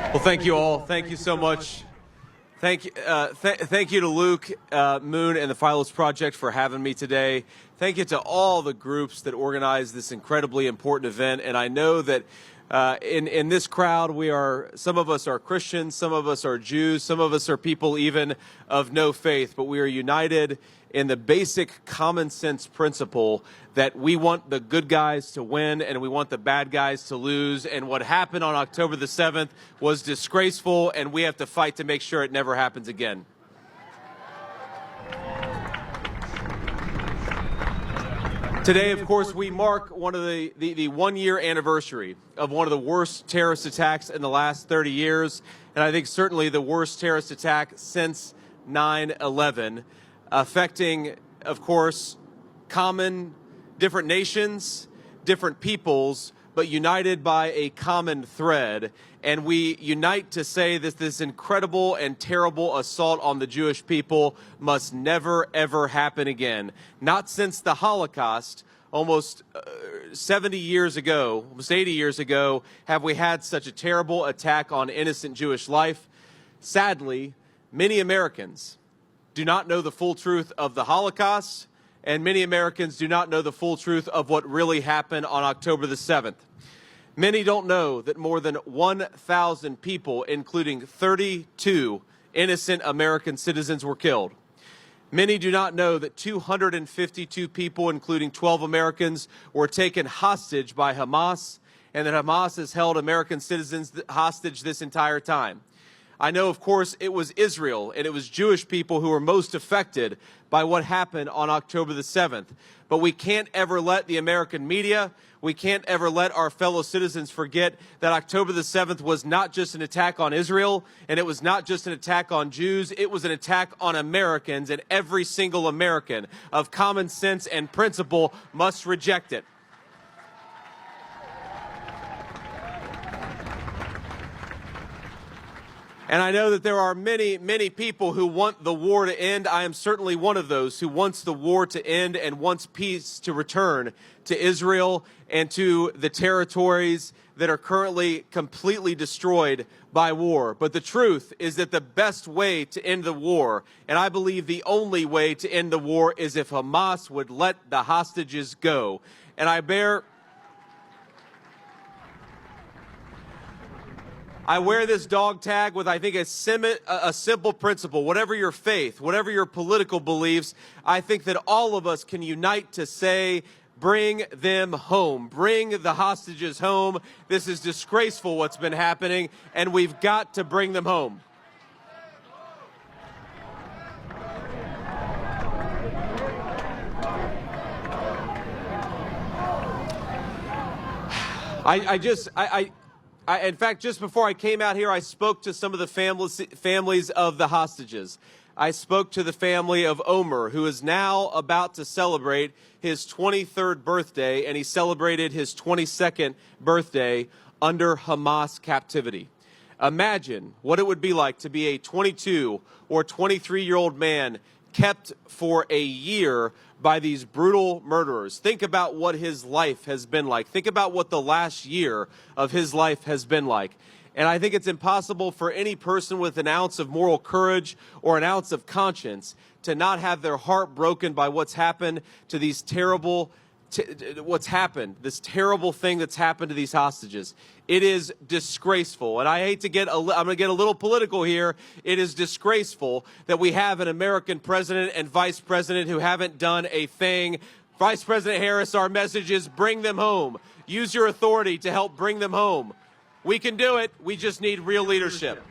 Well, thank you all. Thank you so much. Thank you to Luke, Moon, and the Phyllis Project for having me today. Thank you to all the groups that organized this incredibly important event. And I know that in this crowd, some of us are Christians, some of us are Jews, some of us are people even of no faith, but we are united in the basic common sense principle that we want the good guys to win and we want the bad guys to lose. And what happened on October the 7th was disgraceful, and we have to fight to make sure it never happens again. Today, of course, we mark one of the one-year anniversary of one of the worst terrorist attacks in the last 30 years, and I think certainly the worst terrorist attack since 9/11, affecting, of course, different nations, different peoples, but united by a common thread. And we unite to say that this incredible and terrible assault on the Jewish people must never, ever happen again. Not since the Holocaust, almost 70 years ago, almost 80 years ago, have we had such a terrible attack on innocent Jewish life. Sadly, many Americans do not know the full truth of the Holocaust, and many Americans do not know the full truth of what really happened on October the 7th. Many don't know that more than 1,000 people, including 32 innocent American citizens, were killed. Many do not know that 252 people, including 12 Americans, were taken hostage by Hamas, and that Hamas has held American citizens hostage this entire time. I know, of course, it was Israel and it was Jewish people who were most affected by what happened on October the 7th. But we can't ever let the American media, we can't ever let our fellow citizens forget that October the 7th was not just an attack on Israel, and it was not just an attack on Jews, it was an attack on Americans, and every single American of common sense and principle must reject it. And I know that there are many, many people who want the war to end. I am certainly one of those who wants the war to end and wants peace to return to Israel and to the territories that are currently completely destroyed by war. But the truth is that the best way to end the war, and I believe the only way to end the war, is if Hamas would let the hostages go. And I wear this dog tag with, I think, a simple principle. Whatever your faith, whatever your political beliefs, I think that all of us can unite to say, bring them home. Bring the hostages home. This is disgraceful what's been happening, and we've got to bring them home. In fact, just before I came out here, I spoke to some of the families of the hostages. I spoke to the family of Omer, who is now about to celebrate his 23rd birthday, and he celebrated his 22nd birthday under Hamas captivity. Imagine what it would be like to be a 22 or 23-year-old man kept for a year by these brutal murderers. Think about what his life has been like. Think about what the last year of his life has been like. And I think it's impossible for any person with an ounce of moral courage or an ounce of conscience to not have their heart broken by what's happened to these this terrible thing that's happened to these hostages. It is disgraceful, and I hate to I'm going to get a little political here. It is disgraceful that we have an American president and vice president who haven't done a thing. Vice President Harris, our message is bring them home. Use your authority to help bring them home. We can do it. We just need real leadership.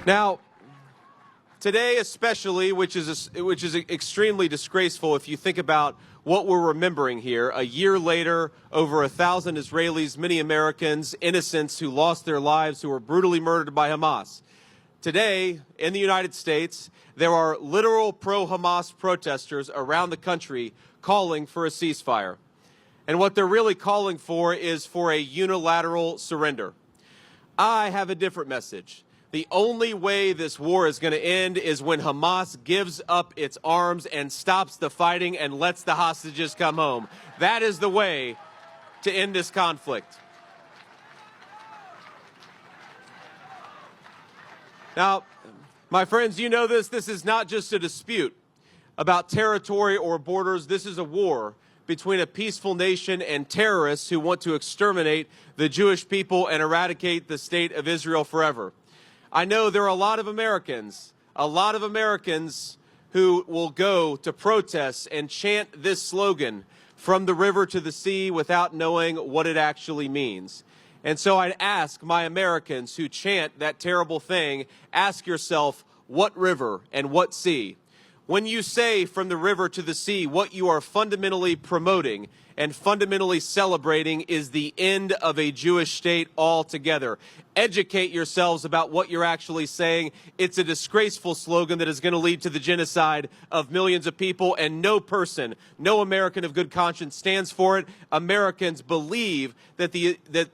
Now, today especially, which is extremely disgraceful if you think about what we're remembering here, a year later, over 1,000 Israelis, many Americans, innocents who lost their lives, who were brutally murdered by Hamas. Today, in the United States, there are literal pro-Hamas protesters around the country calling for a ceasefire. And what they're really calling for is for a unilateral surrender. I have a different message. The only way this war is going to end is when Hamas gives up its arms and stops the fighting and lets the hostages come home. That is the way to end this conflict. Now, my friends, you know this is not just a dispute about territory or borders. This is a war between a peaceful nation and terrorists who want to exterminate the Jewish people and eradicate the state of Israel forever. I know there are a lot of Americans who will go to protests and chant this slogan, "From the river to the sea," without knowing what it actually means. And so I'd ask my Americans who chant that terrible thing, ask yourself, what river and what sea? When you say "from the river to the sea," what you are fundamentally promoting and fundamentally celebrating is the end of a Jewish state altogether. Educate yourselves about what you're actually saying. It's a disgraceful slogan that is going to lead to the genocide of millions of people, and no person, no American of good conscience stands for it. Americans believe that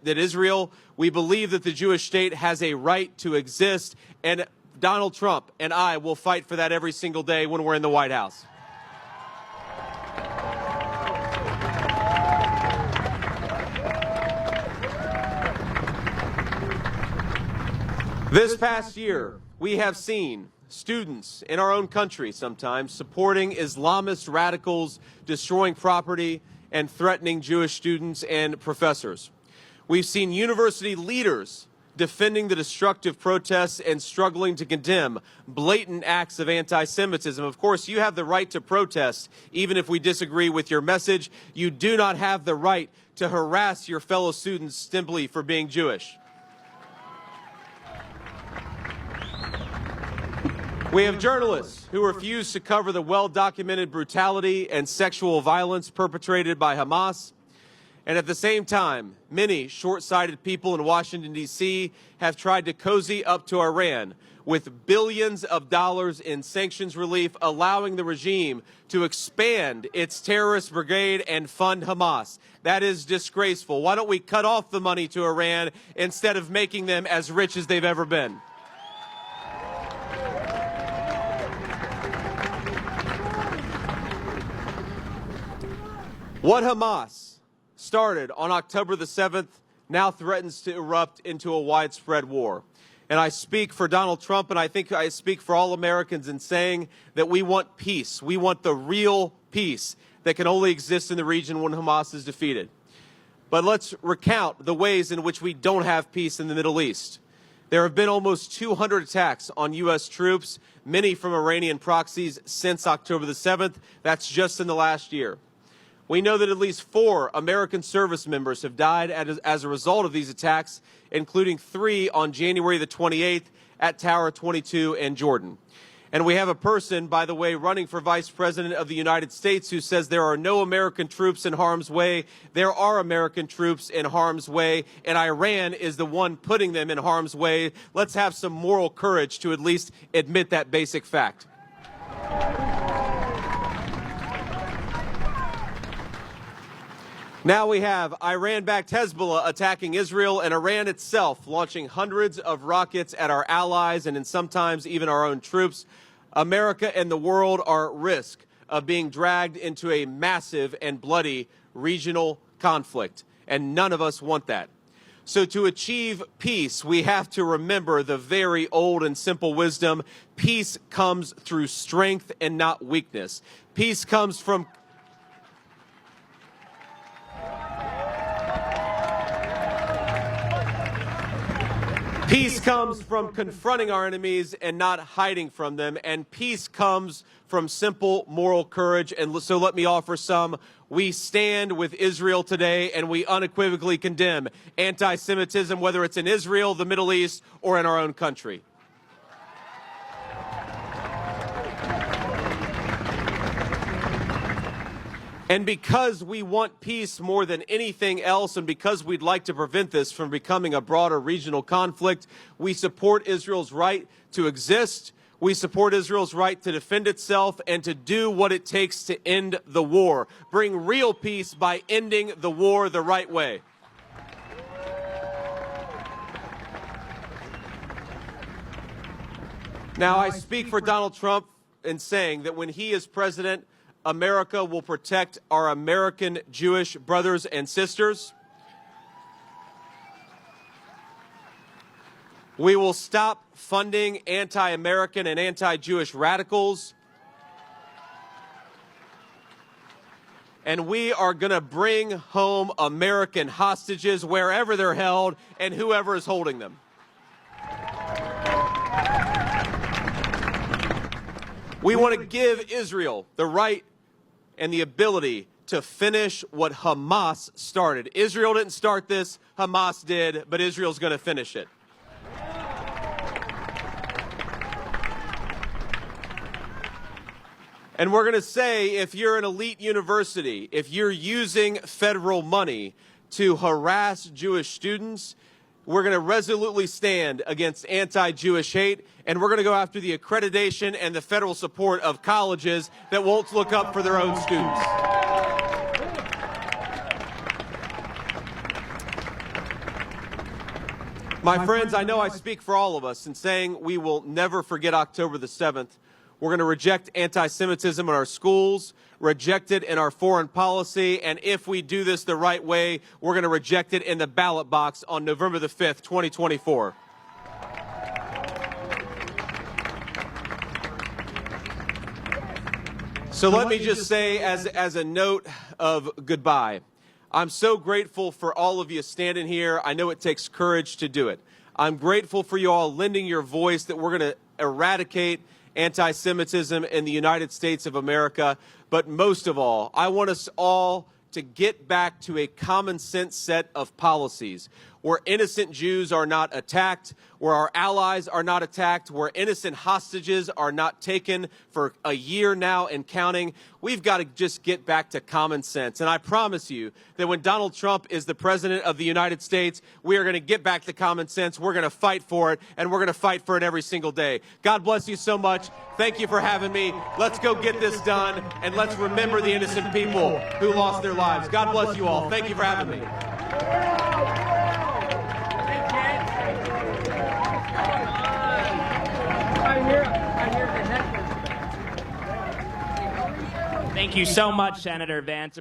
Israel, we believe that the Jewish state has a right to exist, and Donald Trump and I will fight for that every single day when we're in the White House. This past year, we have seen students in our own country sometimes supporting Islamist radicals, destroying property, and threatening Jewish students and professors. We've seen university leaders defending the destructive protests and struggling to condemn blatant acts of anti-Semitism. Of course, you have the right to protest, even if we disagree with your message. You do not have the right to harass your fellow students simply for being Jewish. We have journalists who refuse to cover the well-documented brutality and sexual violence perpetrated by Hamas. And at the same time, many short-sighted people in Washington, D.C. have tried to cozy up to Iran with billions of dollars in sanctions relief, allowing the regime to expand its terrorist brigade and fund Hamas. That is disgraceful. Why don't we cut off the money to Iran instead of making them as rich as they've ever been? What Hamas started on October the 7th now threatens to erupt into a widespread war. And I speak for Donald Trump, and I think I speak for all Americans in saying that we want peace. We want the real peace that can only exist in the region when Hamas is defeated. But let's recount the ways in which we don't have peace in the Middle East. There have been almost 200 attacks on U.S. troops, many from Iranian proxies, since October the 7th. That's just in the last year. We know that at least 4 American service members have died as a result of these attacks, including 3 on January the 28th at Tower 22 in Jordan. And we have a person, by the way, running for Vice President of the United States who says there are no American troops in harm's way. There are American troops in harm's way, and Iran is the one putting them in harm's way. Let's have some moral courage to at least admit that basic fact. Now we have Iran-backed Hezbollah attacking Israel, and Iran itself launching hundreds of rockets at our allies and sometimes even our own troops. America and the world are at risk of being dragged into a massive and bloody regional conflict, and none of us want that. So to achieve peace, we have to remember the very old and simple wisdom: peace comes through strength and not weakness. Peace comes from Peace comes from confronting our enemies and not hiding from them, and peace comes from simple moral courage. And so let me offer some. We stand with Israel today, and we unequivocally condemn anti-Semitism, whether it's in Israel, the Middle East, or in our own country. And because we want peace more than anything else, and because we'd like to prevent this from becoming a broader regional conflict, we support Israel's right to exist. We support Israel's right to defend itself and to do what it takes to end the war. Bring real peace by ending the war the right way. Now, I speak for Donald Trump in saying that when he is president, America will protect our American Jewish brothers and sisters. We will stop funding anti-American and anti-Jewish radicals. And we are going to bring home American hostages wherever they're held and whoever is holding them. We want to give Israel the right and the ability to finish what Hamas started. Israel didn't start this, Hamas did, but Israel's going to finish it. And we're going to say, if you're an elite university, if you're using federal money to harass Jewish students, we're going to resolutely stand against anti-Jewish hate, and we're going to go after the accreditation and the federal support of colleges that won't look up for their own students. My friends, I know I speak for all of us in saying we will never forget October the 7th. We're going to reject anti-Semitism in our schools, reject it in our foreign policy, and if we do this the right way, we're going to reject it in the ballot box on November the 5th, 2024. So let me just say, as a note of goodbye, I'm so grateful for all of you standing here. I know it takes courage to do it. I'm grateful for you all lending your voice that we're going to eradicate anti-Semitism in the United States of America. But most of all, I want us all to get back to a common sense set of policies where innocent Jews are not attacked, where our allies are not attacked, where innocent hostages are not taken for a year now and counting. We've got to just get back to common sense. And I promise you that when Donald Trump is the president of the United States, we are going to get back to common sense. We're going to fight for it, and we're going to fight for it every single day. God bless you so much. Thank you for having me. Let's go get this done, and let's remember the innocent people who lost their lives. God bless you all. Thank you for having me. Thank you so much, Senator Vance.